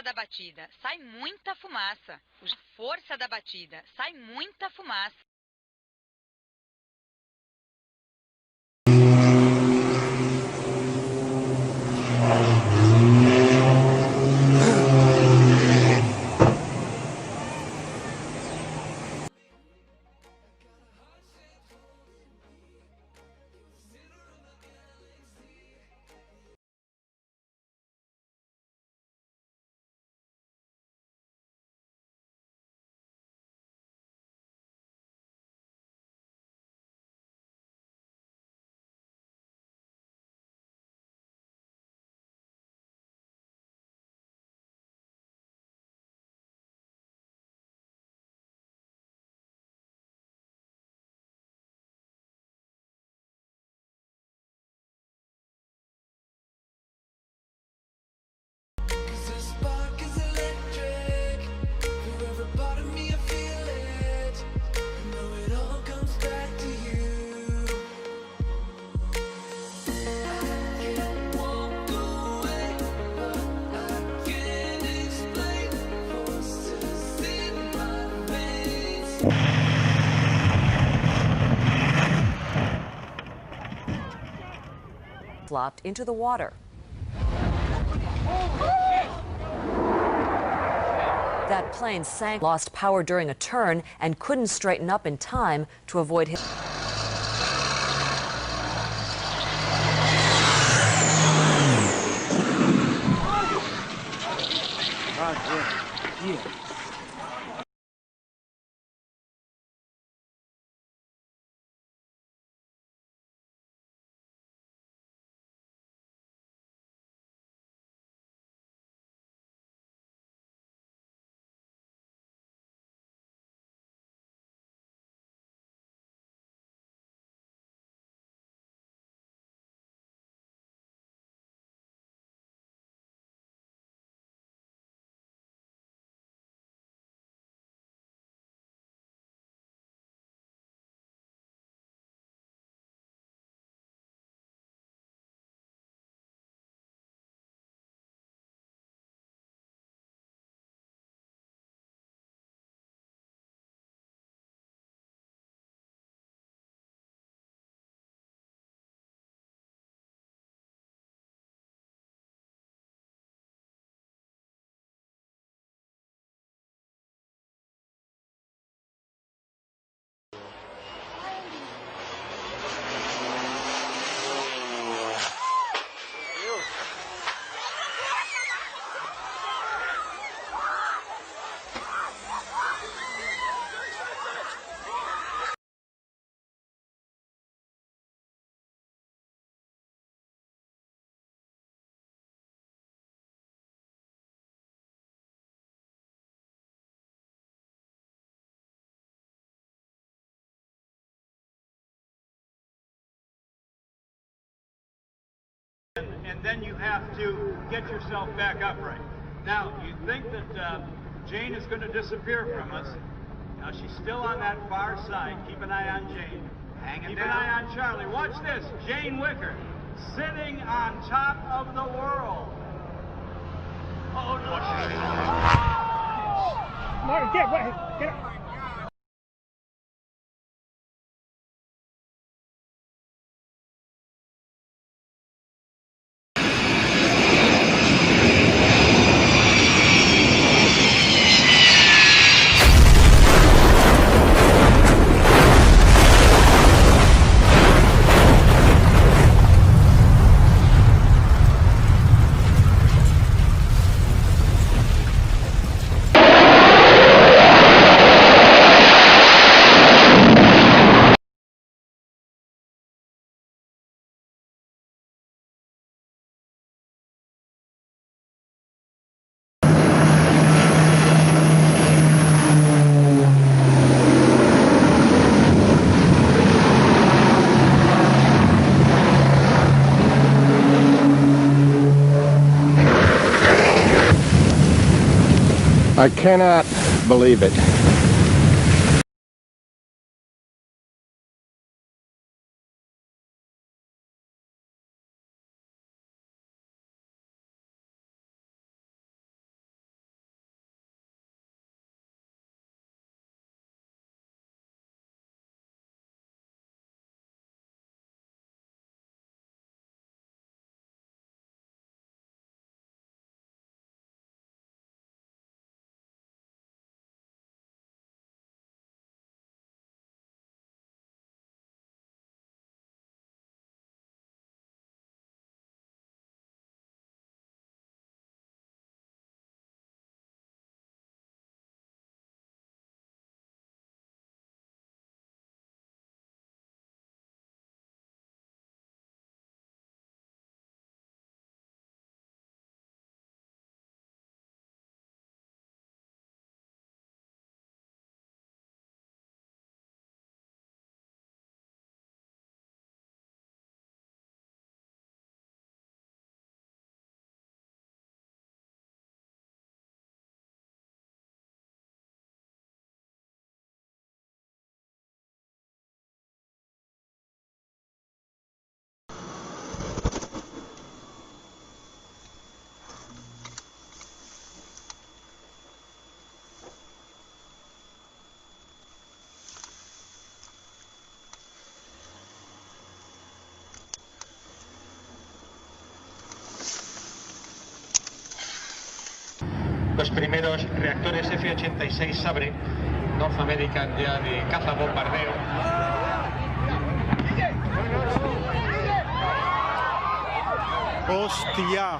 da batida, sai muita fumaça. Força da batida, sai muita fumaça. Flopped into the water. That plane sank, lost power during a turn, and couldn't straighten up in time to avoid his. And then you have to get yourself back upright. Now, you think that Jane is going to disappear from us. Now, she's still on that far side. Keep an eye on Jane. Keep an eye on Charlie. Watch this. Jane Wicker sitting on top of the world. Oh, no. Martin, get up. I cannot believe it. los primeros reactores F-86 Sabre North American ya de caza bombardeo. ¡Hostia!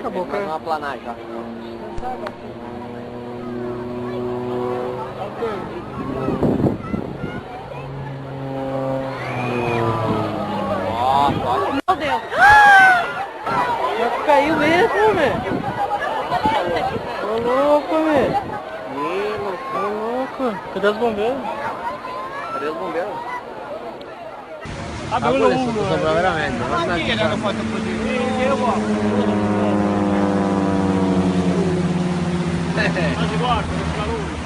Acabou, mais uma planagem, ó. Nossa, meu Deus! Caiu mesmo, velho! Ô louco, velho! Ô louco! Cadê os bombeiros? Cadê os bombeiros? Ah, quello uno! Sopra veramente, Ma chi è che hanno fatto così? Ma si guarda, lo scalone!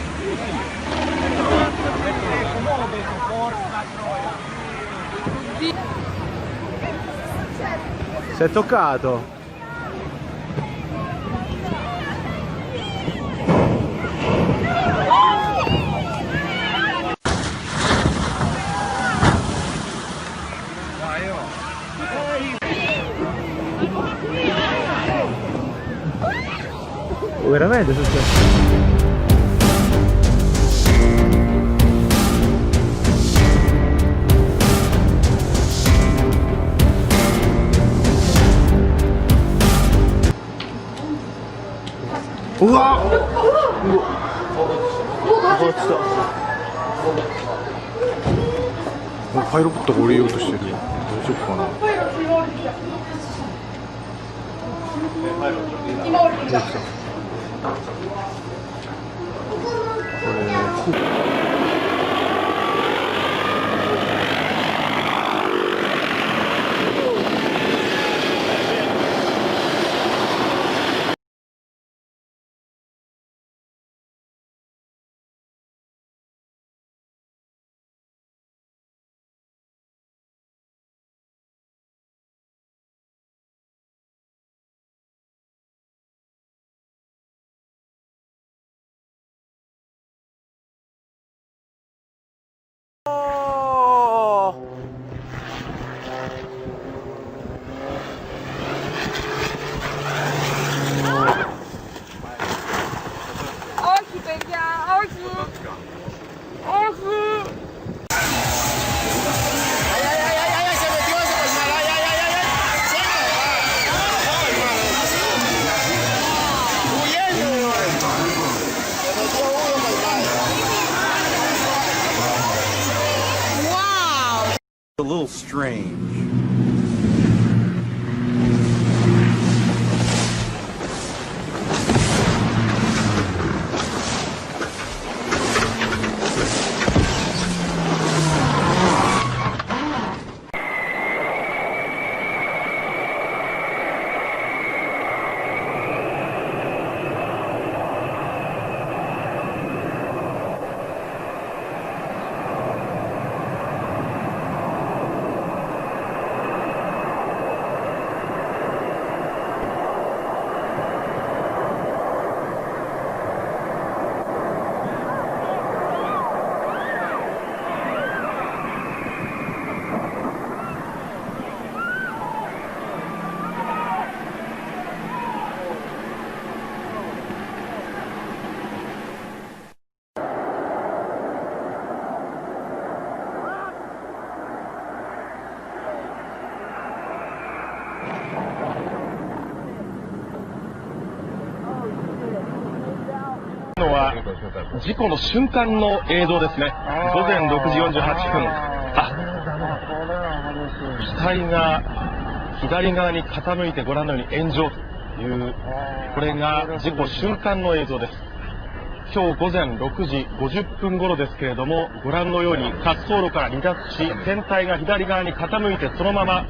Si è toccato. Veramente è successo? 우와! 진짜.パイロットが降りようとしてる。どうしようかな。どうした？ A little strange.事故の瞬間の映像ですね。午前6時48分。機体が左側に傾いてご覧のように炎上という、これが事故瞬間の映像です。今日午前6時50分頃ですけれども、ご覧のように滑走路から離脱し、船体が左側に傾いてそのまま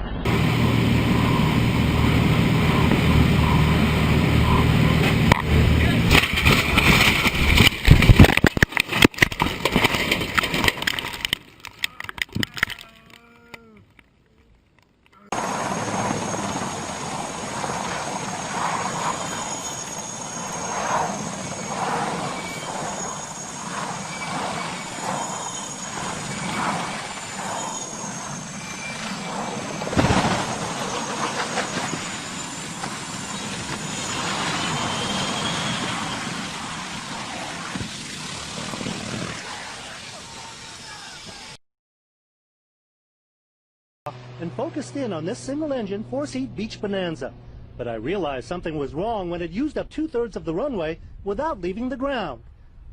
and focused in on this single-engine, four-seat Beach Bonanza. But I realized something was wrong when it used up 2/3 of the runway without leaving the ground.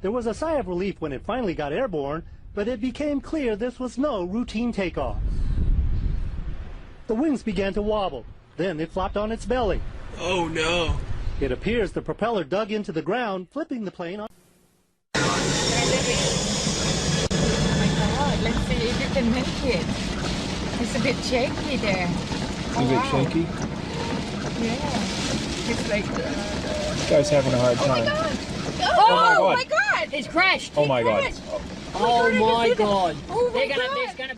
There was a sigh of relief when it finally got airborne, but it became clear this was no routine takeoff. The wings began to wobble. Then it flopped on its belly. Oh no. It appears the propeller dug into the ground, flipping the plane on. Oh my God, let's see if you can make it. It's a bit shaky there. Is it shaky? Yeah. It's like... This guy's having a hard time. Oh my God! It's crashed! Oh my God. Oh my God! There's gonna...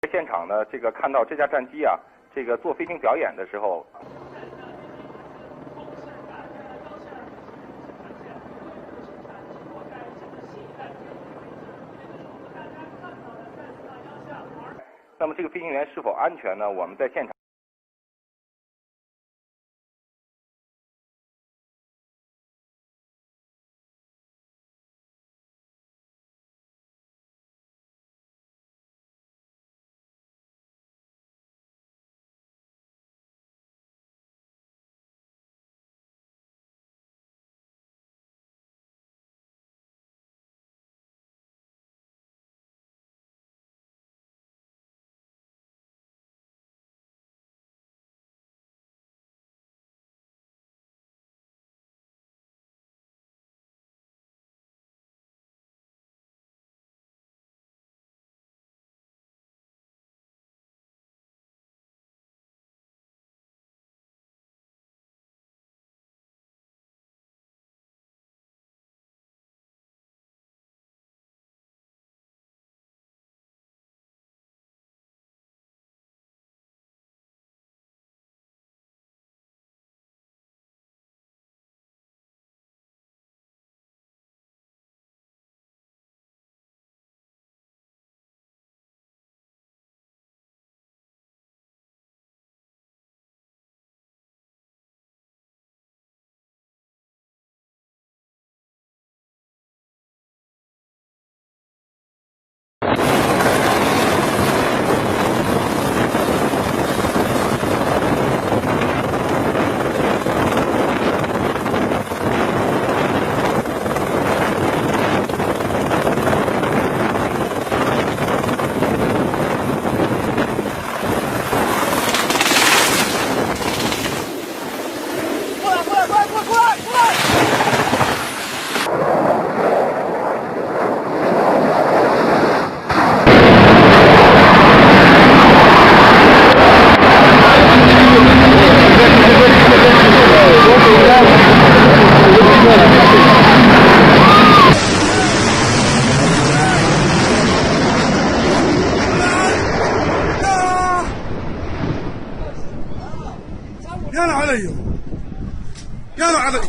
在现场呢，看到这架战机啊，做飞行表演的时候。那么这个飞行员是否安全呢？我们在现场。يلا علي يلا علي